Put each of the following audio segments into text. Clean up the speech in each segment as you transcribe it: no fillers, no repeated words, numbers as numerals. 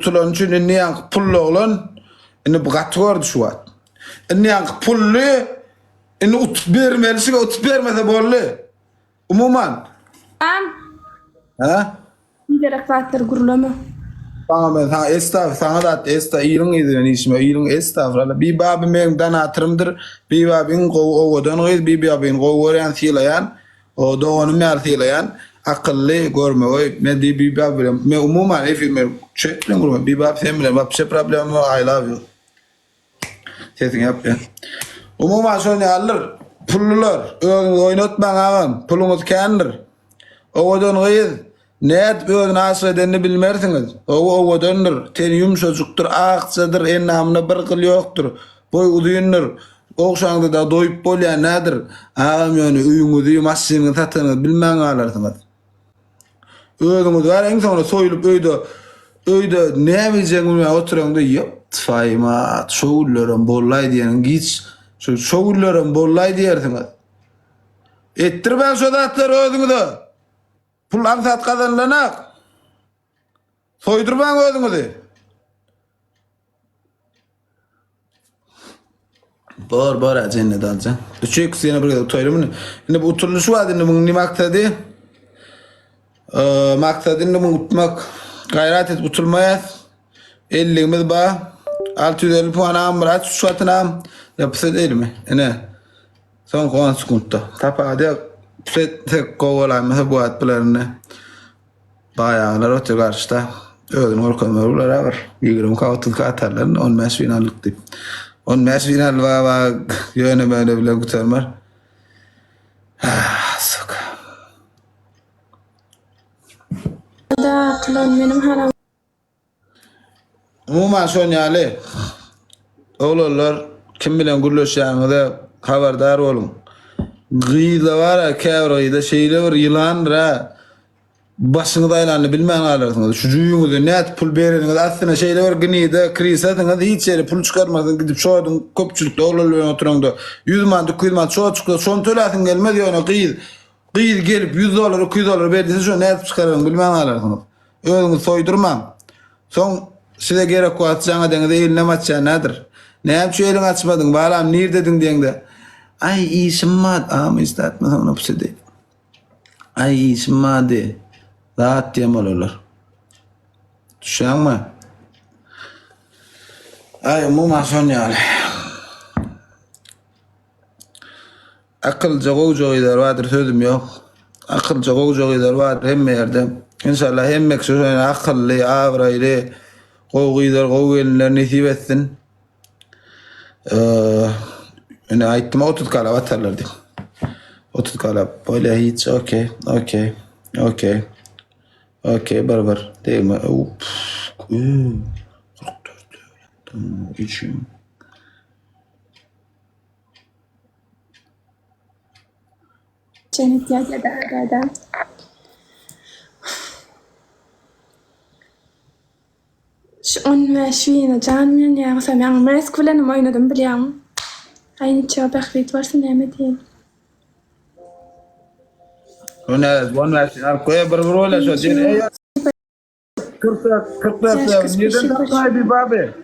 utulan üçün inni yankı pullu olan inni bu katı gördü şu an. Inni yankı pullu inni ut vermelisi ve ut vermese bollu. Umuman. Ha? Gerek vaatlar gurulama. Tamam ben sana sana da iyilin edin ismi iyilin estağfurullah. Bir babim benim dan hatırımdır. Bir babin oğudan gıyız bir babin oğuyan silayan. O doğanı mer silayan. Akıllı görme oy. Me di bir babim. Me umuman efendim. Çeklen görme. Bir bab semle. Bab şey problem I love you. Sesin yap ya. Umuman şöyle alır. Pullular. Oynatman ağam. Pulumuz kendir. Oğudan gıyız. Net bir nasıl edenini bilmersiniz. O döndür. Ten yumuşacıktır, aksadır, en namına bir kıl yoktur. Boy uduyundur. Okşandı da doyup bolya nedir? Ağam yani uyumu diyor, masasını satını bilmem alarsınız. Ödümüz var en sonra soyulup öyde ne bileceğim oturan da yok. Faymat, şoğullarım bollay diyenin git. Şoğullarım bollay diyersiniz. Ettir ben sodatları ödümü Pullan sat kazanlanak. Soydurman özüňizi. Bor cennet alcan. Üçek sene bir toylumun. Indi bu utuluşu var indi bunun maksadi. Maksadını bunu utmak. Gayret et utulmayas. 50'imiz ba. 650 puan amrat şu atınam. Yapısı değil mi? Ne? Son kovan sıkıntı. Tapada tek kovalanması bu atlarını. Bayağılar otur karşıda. Ödün orkanlar var. 20 kavutun atarların 15 finallik deyip. 15 final var yöne böyle bile kurtarmar. Sok. Da kılan benim haram. Umuman Sonyali. Oğullar kim bilen gürleşeceğinize haberdar olun. Gıyda var ya kevrayda şeyle var yılan ra. Başını dayılanını bilmeyen alarsınız. Şu cuyunuzu net pul veriniz. Aslında şeyle var gınıydı, kriz atınız. Hiç yere pul çıkarmadın. Gidip çoğudun köpçülükte oğullarına oturanda. 100 mandı, 200 mandı çoğu çıkıyor. Son tölasın gelmez ya ona gıyız. Gıyız gelip $100, $200 verdiyse şu net çıkarın bilmeyen alarsınız. Ödünü soydurmam. Son size gerek o atacağına denize eline atacağın nedir? Ne yapçı elini açmadın? Bağlam nir dedin diyen de. Ay işim mad. Ama istatmasam ona püse değil. Ay işim madde. Rahat diyem olurlar. Düşen mi? Ay umuman Sonyali. Akılca koğuca vardır sözüm yok. Akılca koğuca vardır hem yerde. İnşallah hem meksuzuyla akıllı, avraylı koğugelinler nesip etsin. Yani ayıttım 30 kala atarlar diyeyim. 30 kala böyle hiç okey. Okey beraber değil mi? 44 tamam içim. Cennet ya da. Şu 15 yine canmıyorum ya. Sen yani meskülen oynadım biliyorum. Aynı çabuk bit varsa ne diyeyim. Ona bu versin. Arkoya beraber öyle söyleyeceğim. 44 neden takay bir babe?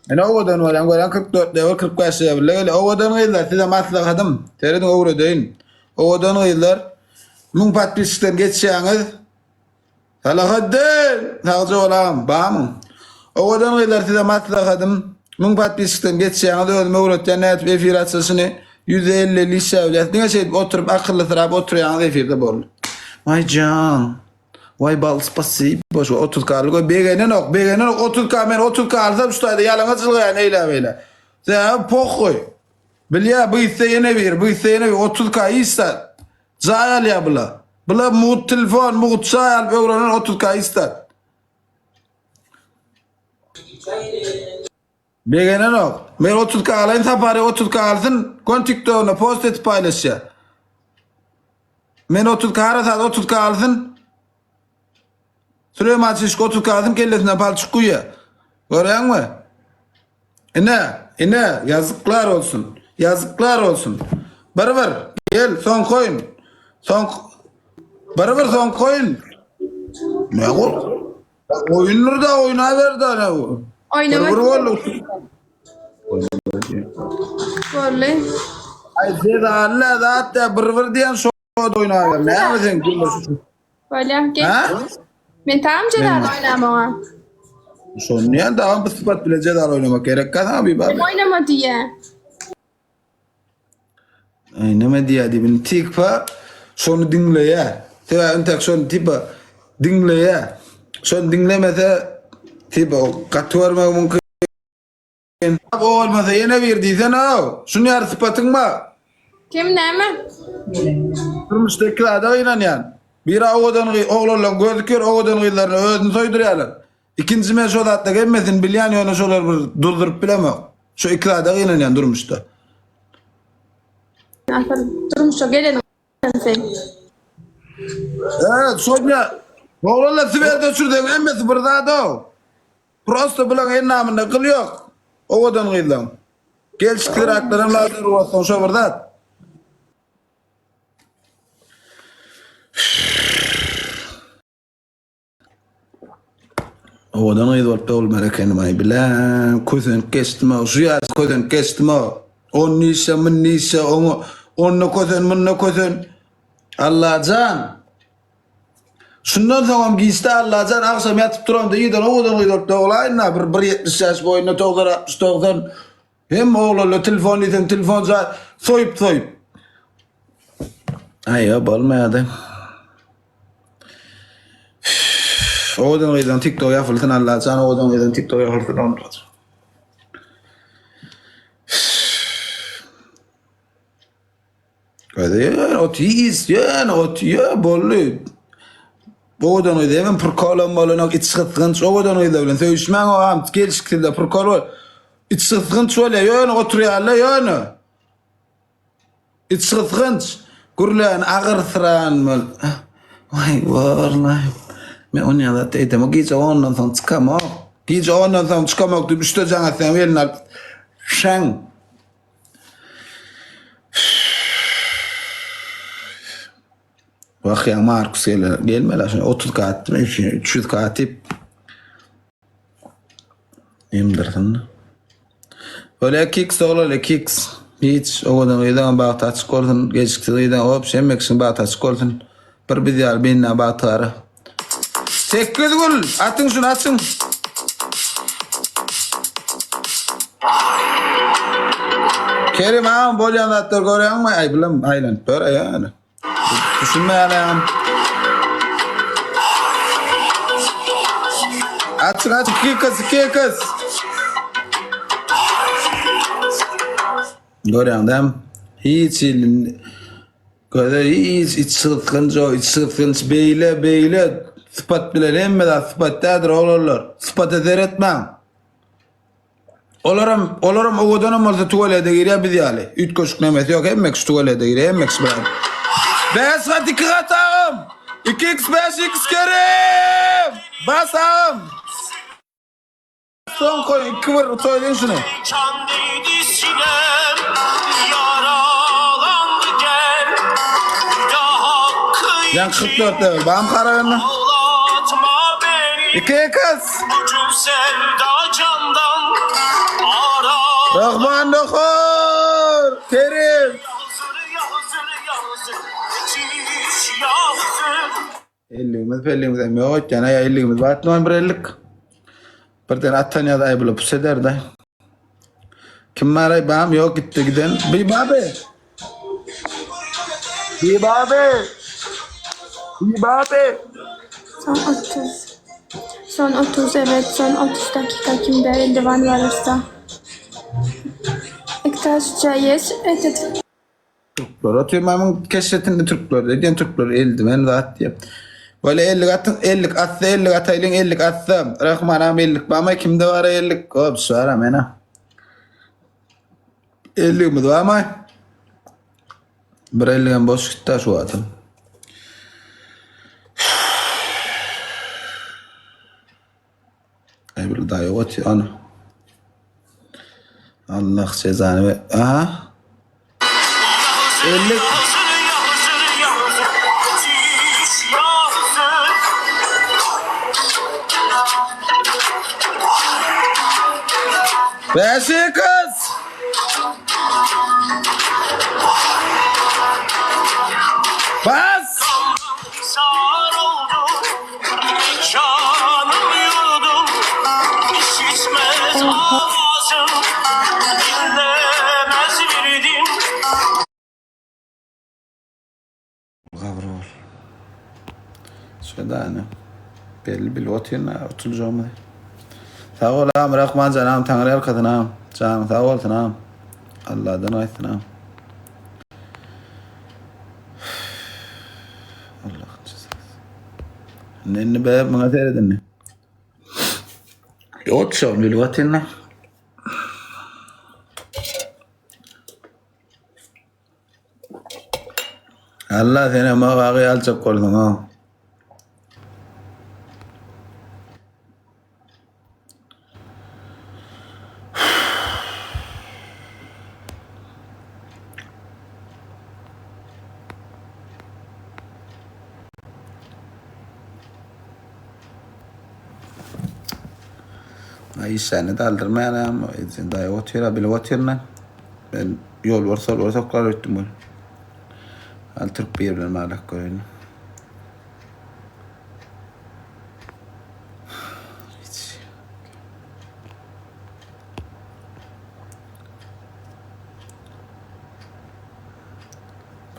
Yani ovadan var. Yani 44 level 45 level. Öyle ovadan gıydılar. Size maslahadım. Teredin oğru deyin. Ovadan gıydılar. Mün patpisisten geçeceğiniz. Salahaddin. Sağcı olalım. Bağımın. Ovadan gıydılar size maslahadım. Mün patpisisten geçeceğiniz. Özüme uğratacağın net efir açısını. 150 lise evlet. Ne şey oturup akıllı tarafı oturuyorsunuz efirde bol. Vay can. Vay bal spasibo. Boş 30 karlı koy. Begenen ok. 30 kar. Ben 30 kar alsam şu tayda yalana çılgıyan eyle böyle. Sen pok koy. Bil ya bu isteyene bir. Bu isteyene bir. 30 kar ister. Zayal ya bula. Bula muğut telefon. Muğut zayal. Öğrenen 30 kar ister. Begenen ok. Ben 30 kar alayım. Sapari 30 kar alsın. Kon TikTok'una post et paylaş ya. Ben 30 kar arasad 30 kar alsın. Süleyman Çeşik 30 kağıdım kellesinden palçık kuyuya. Görüyor musun? İne yazıklar olsun. Yazıklar olsun. Beraber gel son koyun. Beraber son koyun. Ne olur? Oyunları da oynaver da ne bu? Oynamak. Vur oğlum. Vallahi. Ay Zeda Allah da hatta bir diyen soğuda oynaver. Ne yapıyorsun gülüyorsun? Vallahi gel. Ha? Men tamam Celal oynamama. Son niye daha bir sıfat bile Zeda oynamak gerek kan abi Kim abi. oynama diye. Ay ne diye dibin tikpa sonu dinle ya. Teva entek son tipa dinle ya. Son dinlemese tipa katvarma mümkün. Abi olmasa yine verdiysen o. Şunu yar sıfatın mı? Kim neme? Durmuştaki da oynayan. Bir oğlanla gözüküyor, oğlan gıylarını özünü soyduruyorlar. İkinci men şol hatta gelmesin bilyan yönü şolar bir durdurup bilemem. Şu iki da oynayan durmuştu. Durmuş o gelelim. Sen. Evet, Sonya. Oğlanla sibelde sürdüğün emmesi bir daha da o. Prosto bulan en namında kıl yok. Oğlan gıylan. Gelişkiler haklarım lazım ruhattan şu bir da. Odan aydı olup olmara kendime bilen kuzun kestim şu yaz kuzun kestim on nişe min nişe onu kuzun min kuzun Allah can şundan zaman giyste Allah can akşam yatıp duram da yiden odan aydı olup olayna bir 70 yaş boyunda 90 hem oğlanla telefon edin telefon soyup ay ya balmayadı. Odan aydan TikTok yapıldı Allah can odan aydan TikTok yapıldı ondan. Hadi otis yani ot ya bollu. Bodan öyle hemen perkalan malına iç sıkıntın çoğudan öyle bilen. Söyüşmen o am gelişkilde perkal iç sıkıntın şöyle yani oturuyorlar yani. İç sıkıntın kurlan ağır sıran mal. Vay vallahi. Men onu ya da teyze ama gece ondan sonra çıkamam. Gece ondan sonra çıkamak diye işte canı sen verin al. Şen. Bak ya Markus gelmeler şimdi 30 kat 300 katip emdirsin. Öyle kicks öyle kicks hiç o kadar öyle bağ taç koydun geçtikçe hop şemmeksin bağ taç koydun bir bidyal benimle bağ tara. Tekkez gül atın şunu atın. Kerim ağam bolyan atlar görüyor musun? Ay bilmem aylan böyle yani. Düşünme yani. Açın kız. Görüyorsun değil mi? Hiç hiç sıkıntı beyle sıfat bilen emmeden sıfat değildir olurlar. Sıfat eder etmem. Olurum o kadar olsa tuvalete giriyor bir diyali. Üç koşuk nemesi yok emmek tuvalete giriyor emmek sıfat. Beş kat iki kat ağım. 2x5 x kerim. Bas ağım. Son koy, iki vur, söyleyin şunu. Çandıydı sinem, yaralandı gel. Bir daha hakkı Yan 44 level, bağım kararını. ağlatma beni. İki kız. Ucum sevda candan, ara. Rahman Dokur. Kerim. Yazır, yetiş yazır. 50'imiz felliğimiz emi hoş yana ya 50'imiz bat noy bir 50'lik. Bir tane atan ya da ay bulup seder da. Kim maray bağım yok gitti giden. Bir babi. Son 30. Son 30 evet son 30 dakika kimde eldiven varırsa. İktaş cayız edet. Türkler atıyorum hemen keşfetinde Türkler dediğin Türkler eldiven rahat diye. Böyle 50 atın 50 atsa 50 ataylın 50 atsa Rahmanam 50 ama kimde var 50 hop sonra mena 50 mi var ama bir 50'den boş gitti şu atın. Ay bir daha yok atıyor ana. Allah cezanı ver. Aha. 50 Yazır, yetiş yazır. Beşi kız. Bas. Sarıldım, canım yudum, işitmez ağzım, dinlemez virdim. Kavrul. Şöyle hani. Belli bir oturun oturacağım. Sağ ol ağam, Rahman canım, Tanrı arkadın ağam. Canım sağ ol ağam. Allah'dan ayetsin ağam. Allah'ın cezası. Nenni be bana seyredin ne? Oturacağım bir oturun. Allah seni mağaraya alacak koydun ağam. Ay seni de aldırmayalım. Sen daha otur bile oturun. Ben yol varsa karar ettim bunu. Altırıp bir yerden malak koyun.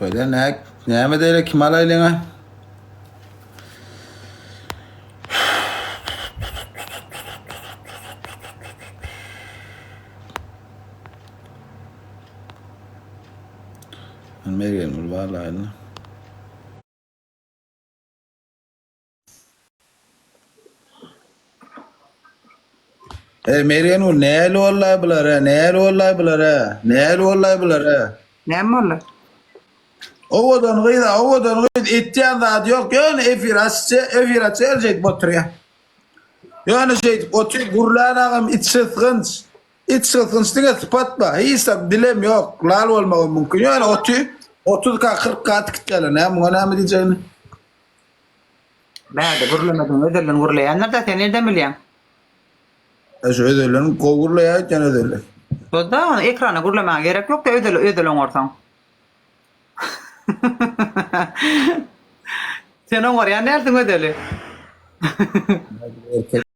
Böyle ne mi değil kim alaylığına? Ben Meryem'in vallahi. Meryem'in neyli vallahi buları, neyli vallahi buları, neyli vallahi buları. Ne mi olur? Ovadan gıyda, ettiğin zat yok. Yani efir açı elecek oturuyor. Yani oturuyor, gurlan ağam iç sıkınç. İç sıkınçlığa sıfatma. Hiç dilem yok. Lal olmak mümkün. Yani 30-40 kat kitleler. Ne mi diyeceğini? Ben de gurulamadın, ödülün gurulayanlar da sen nereden biliyorsun? Şu ödüllerin kovurlaya gitken ödüller. Sözde onu ekrana gurulamaya gerek yok da ödülün ortam. Sen oraya nereden ödülü?